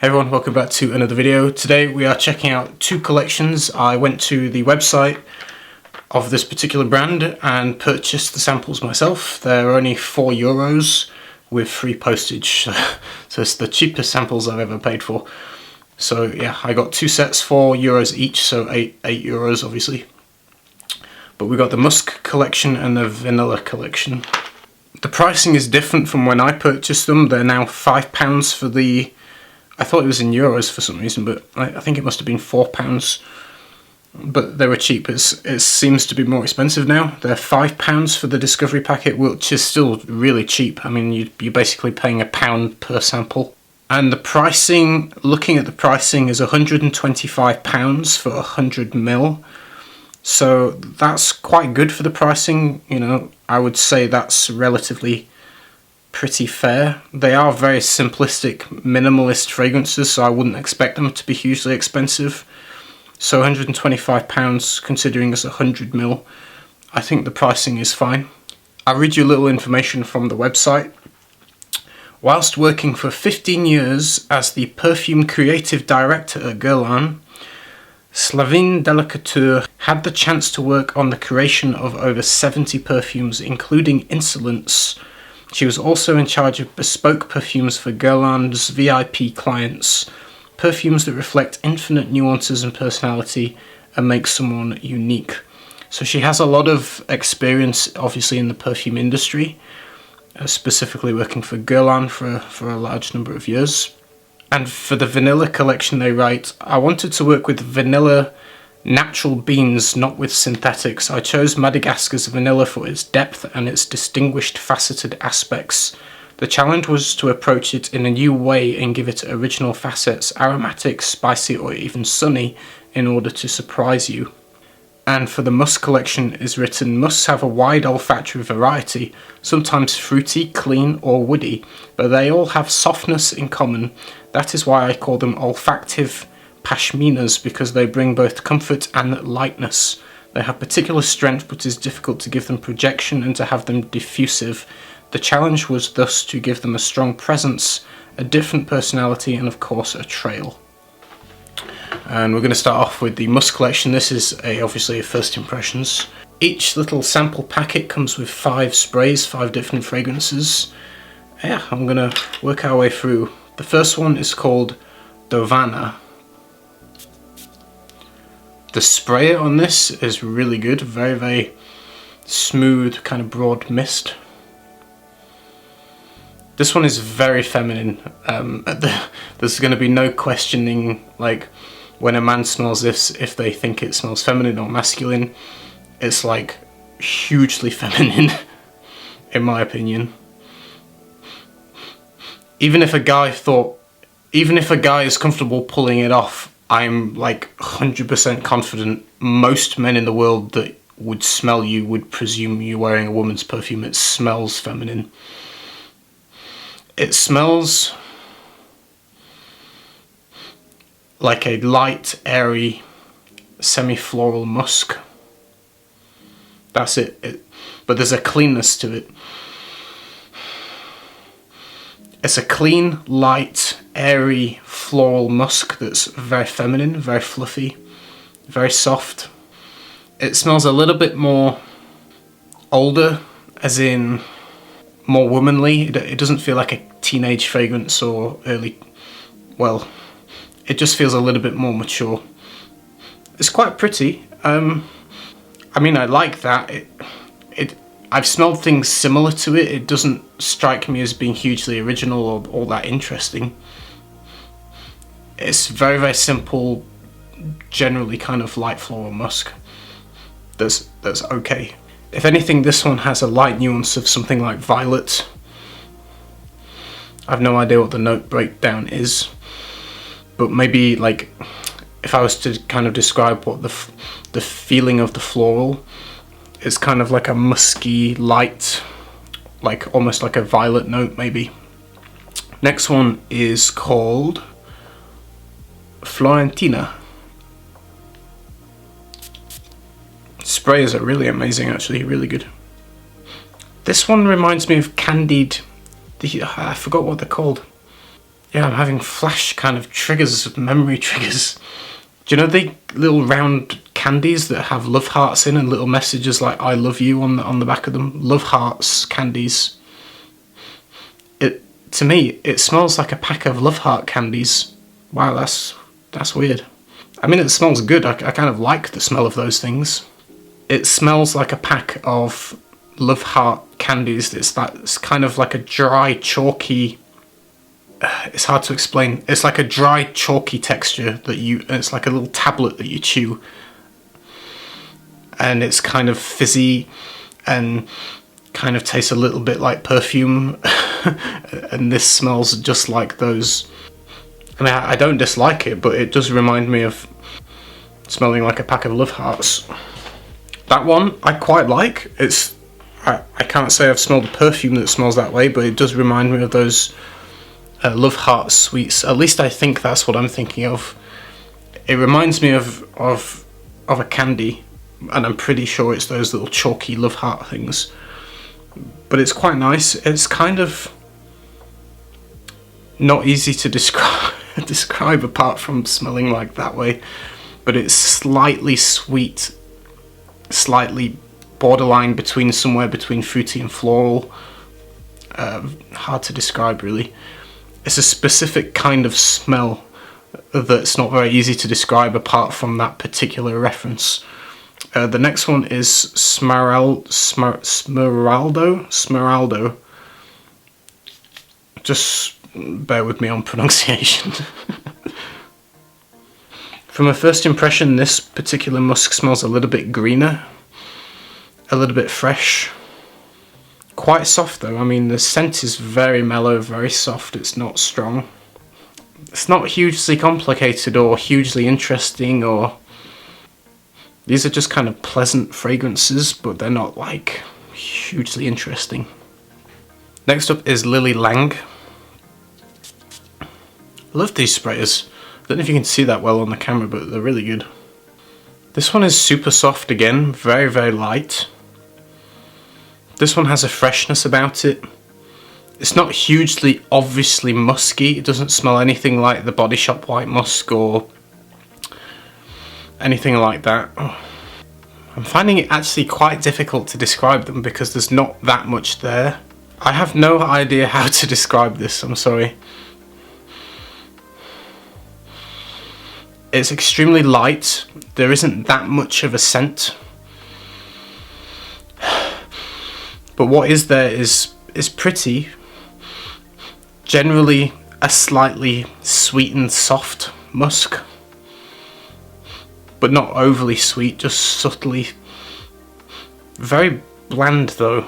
Hey everyone, welcome back to another video. Today we are checking out two collections. I went to the website of this particular brand and purchased the samples myself. They're only €4 with free postage, so it's the cheapest samples I've ever paid for. So yeah, I got two sets, €4 each, so €8 obviously. But we got the Musk collection and the Vanilla collection. The pricing is different from when I purchased them. They're now £5 for the... I thought it was in euros for some reason, but I think it must have been £4. But they were cheap. It seems to be more expensive now. They're £5 for the Discovery packet, which is still really cheap. I mean, you're basically paying £1 per sample. And the pricing, looking at the pricing, is £125 for 100ml. So that's quite good for the pricing. You know, I would say that's relatively pretty fair. They are very simplistic, minimalist fragrances, so I wouldn't expect them to be hugely expensive. So £125 considering it's 100ml, I think the pricing is fine. I'll read you a little information from the website. Whilst working for 15 years as the perfume creative director at Guerlain, Sylvaine Delacourte had the chance to work on the creation of over 70 perfumes, including Insolence. She was also in charge of bespoke perfumes for Guerlain's VIP clients, perfumes that reflect infinite nuances and personality and make someone unique. So she has a lot of experience, obviously, in the perfume industry, specifically working for Guerlain for a large number of years. And for the Vanilla collection they write, I wanted to work with vanilla natural beans, not with synthetics. I chose Madagascar's vanilla for its depth and its distinguished faceted aspects. The challenge was to approach it in a new way and give it original facets, aromatic, spicy or even sunny, in order to surprise you. And for the Musk collection is written, Musks have a wide olfactory variety, sometimes fruity, clean or woody, but they all have softness in common. That is why I call them olfactive pashminas, because they bring both comfort and lightness. They have particular strength, but it is difficult to give them projection and to have them diffusive. The challenge was thus to give them a strong presence, a different personality, and of course a trail. And we're going to start off with the Musk collection. This is obviously a first impressions. Each little sample packet comes with 5 sprays, 5 different fragrances. Yeah, I'm going to work our way through. The first one is called Dovana. The sprayer on this is really good, very, very smooth, kind of broad mist. This one is very feminine. There's going to be no questioning, like, when a man smells this, if they think it smells feminine or masculine. It's like hugely feminine, in my opinion. Even if a guy is comfortable pulling it off, I'm like 100% confident most men in the world that would smell you would presume you're wearing a woman's perfume. It smells feminine. It smells like a light, airy, semi-floral musk. That's it. But there's a cleanness to it. It's a clean, light, airy, floral musk that's very feminine, very fluffy, very soft. It smells a little bit more older, as in more womanly. It doesn't feel like a teenage fragrance or early, well, it just feels a little bit more mature. It's quite pretty. I mean, I like that. I've smelled things similar to it. It doesn't strike me as being hugely original or all that interesting. It's very, very simple, generally kind of light floral musk. That's okay. If anything, this one has a light nuance of something like violet. I've no idea what the note breakdown is, but maybe, like, if I was to kind of describe what the feeling of the floral, it's kind of like a musky, light, like almost like a violet note maybe. Next one is called Florentina. Sprayers are really amazing, actually, really good. This one reminds me of candied, I forgot what they're called. Yeah, I'm having flash kind of triggers, memory triggers. Do you know the little round candies that have love hearts in and little messages like "I love you" on the back of them? Love hearts candies. To me, it smells like a pack of love heart candies. Wow, that's weird. I mean, it smells good. I kind of like the smell of those things. It smells like a pack of love heart candies. It's kind of like a dry, chalky. It's hard to explain. It's like a dry, chalky texture it's like a little tablet that you chew. And it's kind of fizzy and kind of tastes a little bit like perfume. And this smells just like those. I mean, I don't dislike it, but it does remind me of smelling like a pack of love hearts. That one I quite like. I can't say I've smelled a perfume that smells that way, but it does remind me of those love heart sweets. At least I think that's what I'm thinking of. It reminds me of a candy, and I'm pretty sure it's those little chalky love heart things. But it's quite nice. It's kind of not easy to describe apart from smelling like that way, but it's slightly sweet, slightly borderline somewhere between fruity and floral. Hard to describe, really. It's a specific kind of smell that's not very easy to describe apart from that particular reference. The next one is Smeraldo. Just bear with me on pronunciation. From a first impression, this particular musk smells a little bit greener, a little bit fresh. Quite soft though. I mean, the scent is very mellow, very soft. It's not strong. It's not hugely complicated or hugely interesting, or these are just kind of pleasant fragrances, but they're not like hugely interesting. Next up is Lilylang. I love these sprayers. I don't know if you can see that well on the camera, but they're really good. This one is super soft again, very, very light. This one has a freshness about it. It's not hugely obviously musky. It doesn't smell anything like the Body Shop White Musk or anything like that. I'm finding it actually quite difficult to describe them because there's not that much there. I have no idea how to describe this, I'm sorry. It's extremely light. There isn't that much of a scent. But what is there is pretty. Generally a slightly sweet and soft musk. But not overly sweet, just subtly. Very bland though.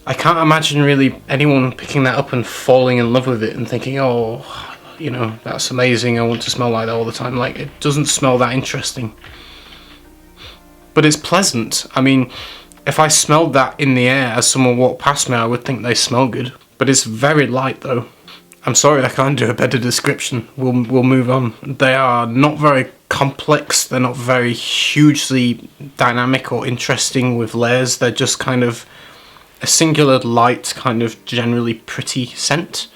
I can't imagine really anyone picking that up and falling in love with it and thinking, oh, you know, that's amazing, I want to smell like that all the time. Like, it doesn't smell that interesting. But it's pleasant. I mean, if I smelled that in the air as someone walked past me, I would think they smell good. But it's very light though. I'm sorry, I can't do a better description. We'll move on. They are not very complex. They're not very hugely dynamic or interesting with layers. They're just kind of a singular light, kind of generally pretty scent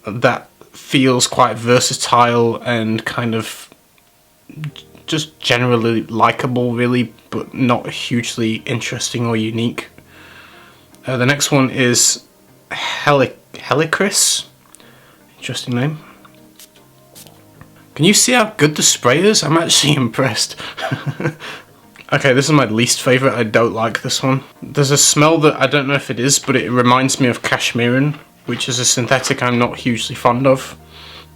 that feels quite versatile and kind of just generally likable, really, but not hugely interesting or unique. The next one is Helicriss. Interesting name. Can you see how good the spray is? I'm actually impressed. Okay, this is my least favourite. I don't like this one. There's a smell that I don't know if it is, but it reminds me of Cashmerean, which is a synthetic I'm not hugely fond of.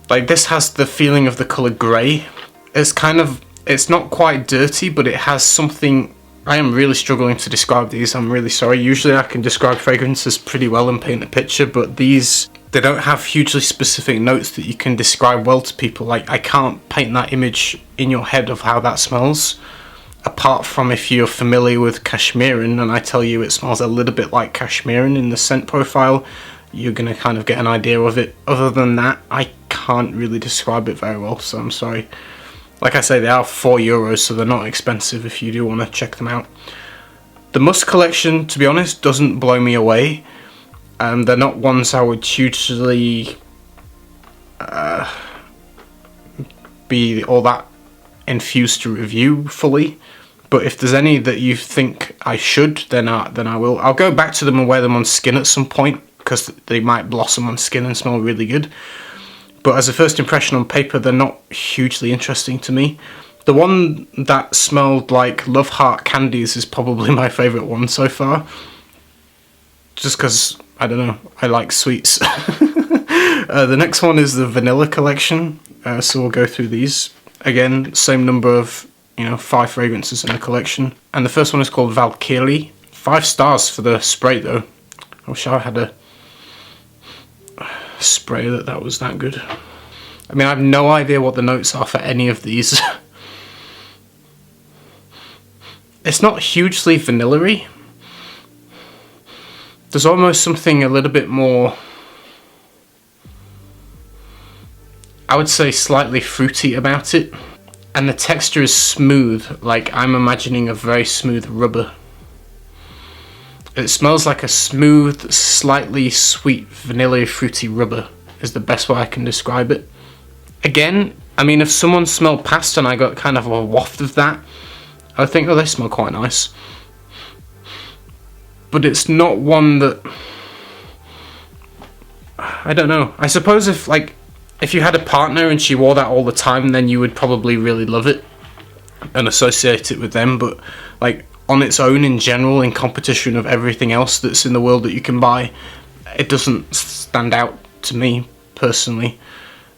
Like, this has the feeling of the colour grey. It's not quite dirty, but it has something. I am really struggling to describe these, I'm really sorry. Usually I can describe fragrances pretty well and paint a picture, but these, they don't have hugely specific notes that you can describe well to people. Like, I can't paint that image in your head of how that smells, apart from if you're familiar with Cashmerean and I tell you it smells a little bit like Cashmerean in the scent profile, you're going to kind of get an idea of it. Other than that, I can't really describe it very well, so I'm sorry. Like I say, they are €4, so they're not expensive if you do want to check them out. The Musk collection, to be honest, doesn't blow me away. They're not ones I would hugely be all that infused to review fully. But if there's any that you think I should, then I will. I'll go back to them and wear them on skin at some point, because they might blossom on skin and smell really good. But as a first impression on paper, they're not hugely interesting to me. The one that smelled like Love Heart Candies is probably my favourite one so far. Just because, I don't know, I like sweets. The next one is the Vanilla Collection. So we'll go through these. Again, same number of, 5 fragrances in the collection. And the first one is called Valkyrie. 5 stars for the spray though. I wish I had a spray that was that good. I mean, I have no idea what the notes are for any of these. It's not hugely vanilla-y. There's almost something a little bit more, I would say, slightly fruity about it. And the texture is smooth, like I'm imagining a very smooth rubber. It smells like a smooth, slightly sweet, vanilla fruity rubber is the best way I can describe it. Again, I mean, if someone smelled past and I got kind of a waft of that, I would think, oh, they smell quite nice. But it's not one that, I don't know. I suppose if you had a partner and she wore that all the time, then you would probably really love it and associate it with them. But like on its own in general, in competition of everything else that's in the world that you can buy, it doesn't stand out to me personally.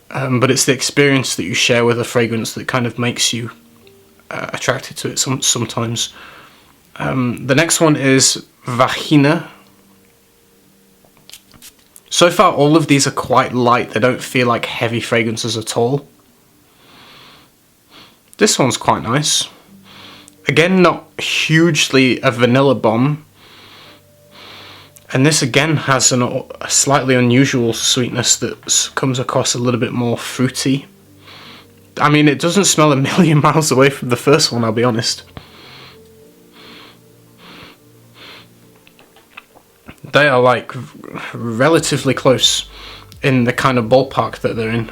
But it's the experience that you share with a fragrance that kind of makes you attracted to it sometimes. The next one is Vahina. So far all of these are quite light, they don't feel like heavy fragrances at all. This one's quite nice. Again, not hugely a vanilla bomb. And this again has a slightly unusual sweetness that comes across a little bit more fruity. I mean, it doesn't smell a million miles away from the first one, I'll be honest. They are like relatively close in the kind of ballpark that they're in.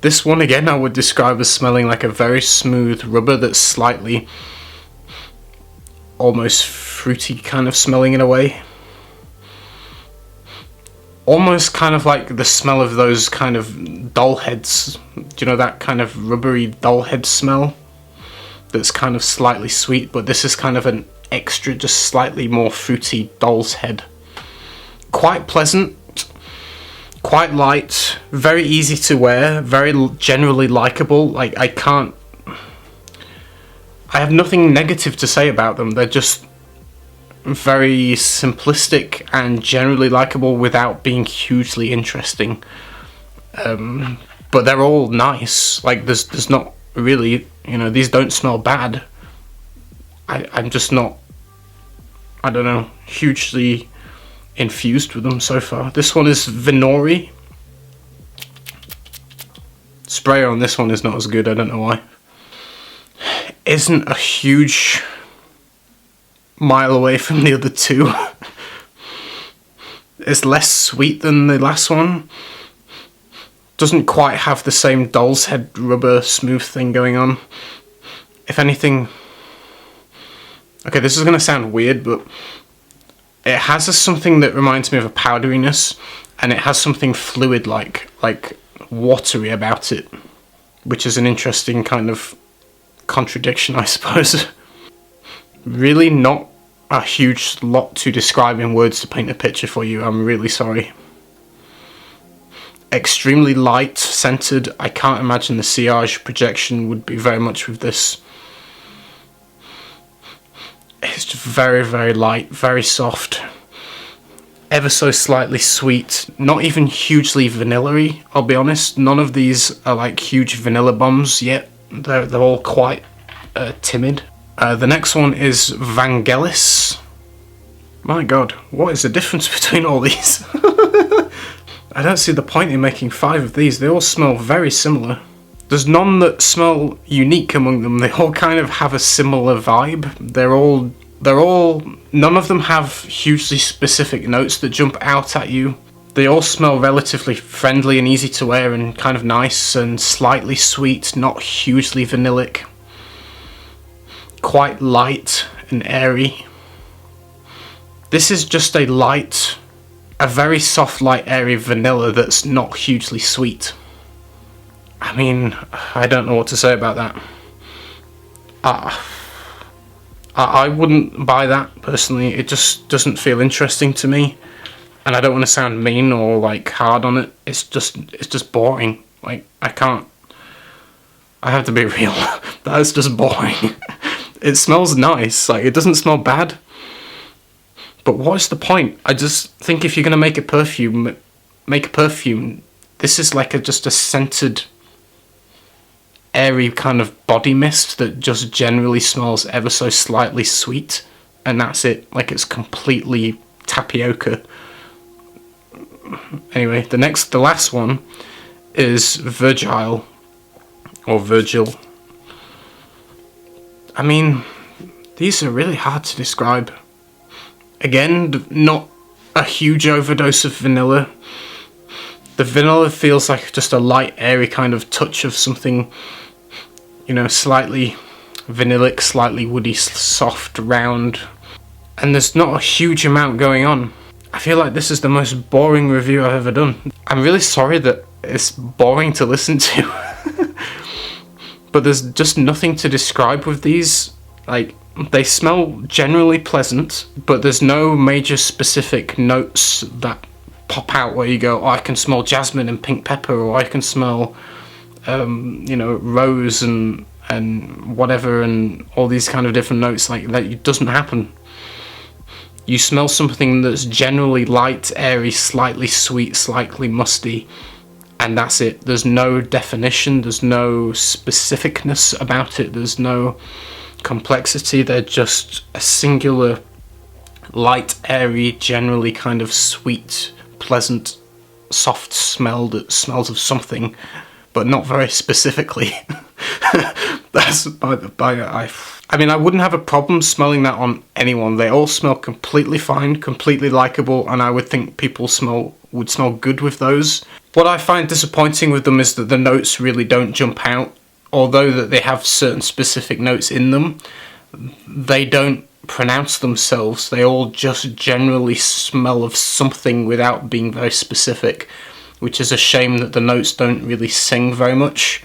This one again I would describe as smelling like a very smooth rubber that's slightly almost fruity kind of smelling in a way. Almost kind of like the smell of those kind of doll heads. Do you know that kind of rubbery doll head smell? That's kind of slightly sweet, but this is kind of an extra, just slightly more fruity doll's head. Quite pleasant, quite light, very easy to wear, very generally likable. Like I have nothing negative to say about them. They're just very simplistic and generally likable without being hugely interesting. But they're all nice. Like there's not really, these don't smell bad. I'm just not, I don't know, hugely infused with them so far. This one is Vanori. Spray on this one is not as good, I don't know why. Isn't a huge mile away from the other two. It's less sweet than the last one. Doesn't quite have the same doll's head rubber smooth thing going on. If anything, okay, this is going to sound weird, but it has something that reminds me of a powderiness, and it has something fluid like watery about it, which is an interesting kind of contradiction, I suppose. Really not a huge lot to describe in words to paint a picture for you, I'm really sorry. Extremely light scented. I can't imagine the sillage projection would be very much with this. It's just very, very light, very soft, ever so slightly sweet, not even hugely vanilla-y, I'll be honest. None of these are like huge vanilla bombs yet. They're all quite timid. The next one is Vangelis. My god, what is the difference between all these? I don't see the point in making 5 of these. They all smell very similar. There's none that smell unique among them. They all kind of have a similar vibe. None of them have hugely specific notes that jump out at you. They all smell relatively friendly and easy to wear and kind of nice and slightly sweet, not hugely vanillic. Quite light and airy. This is just a very soft, light, airy vanilla that's not hugely sweet. I mean, I don't know what to say about that. I wouldn't buy that personally. It just doesn't feel interesting to me, and I don't want to sound mean or like hard on it. It's just boring. Like, I have to be real. That's just boring. It smells nice. Like, it doesn't smell bad. But what's the point? I just think if you're gonna make a perfume, make a perfume. This is like just a scented, airy kind of body mist that just generally smells ever so slightly sweet, and that's it. Like, it's completely tapioca. Anyway, the last one is Virgile, or Virgile. I mean, these are really hard to describe. Again, not a huge overdose of vanilla. The vanilla feels like just a light, airy kind of touch of something, you know, slightly vanillic, slightly woody, soft, round. And there's not a huge amount going on. I feel like this is the most boring review I've ever done. I'm really sorry that it's boring to listen to. But there's just nothing to describe with these. Like, they smell generally pleasant, but there's no major specific notes that pop out where you go, oh, I can smell jasmine and pink pepper, or I can smell, you know, rose and whatever, and all these kind of different notes. Like, that it doesn't happen. You smell something that's generally light, airy, slightly sweet, slightly musty, and that's it. There's no definition, there's no specificness about it, there's no complexity. They're just a singular, light, airy, generally kind of sweet, pleasant, soft smell that smells of something, but not very specifically. That's I mean, I wouldn't have a problem smelling that on anyone. They all smell completely fine, completely likable, and I would think people would smell good with those. What I find disappointing with them is that the notes really don't jump out. Although that they have certain specific notes in them, they don't pronounce themselves. They all just generally smell of something without being very specific, which is a shame that the notes don't really sing very much.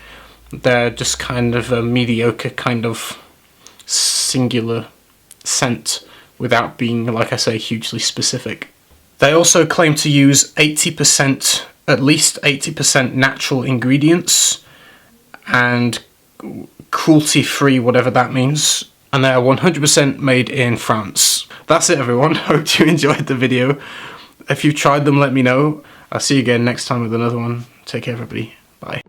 They're just kind of a mediocre kind of singular scent without being, like I say, hugely specific. They also claim to use at least 80% natural ingredients, and cruelty-free, whatever that means, and they are 100% made in France. That's it, everyone. Hope you enjoyed the video. If you've tried them, let me know. I'll see you again next time with another one. Take care, everybody. Bye.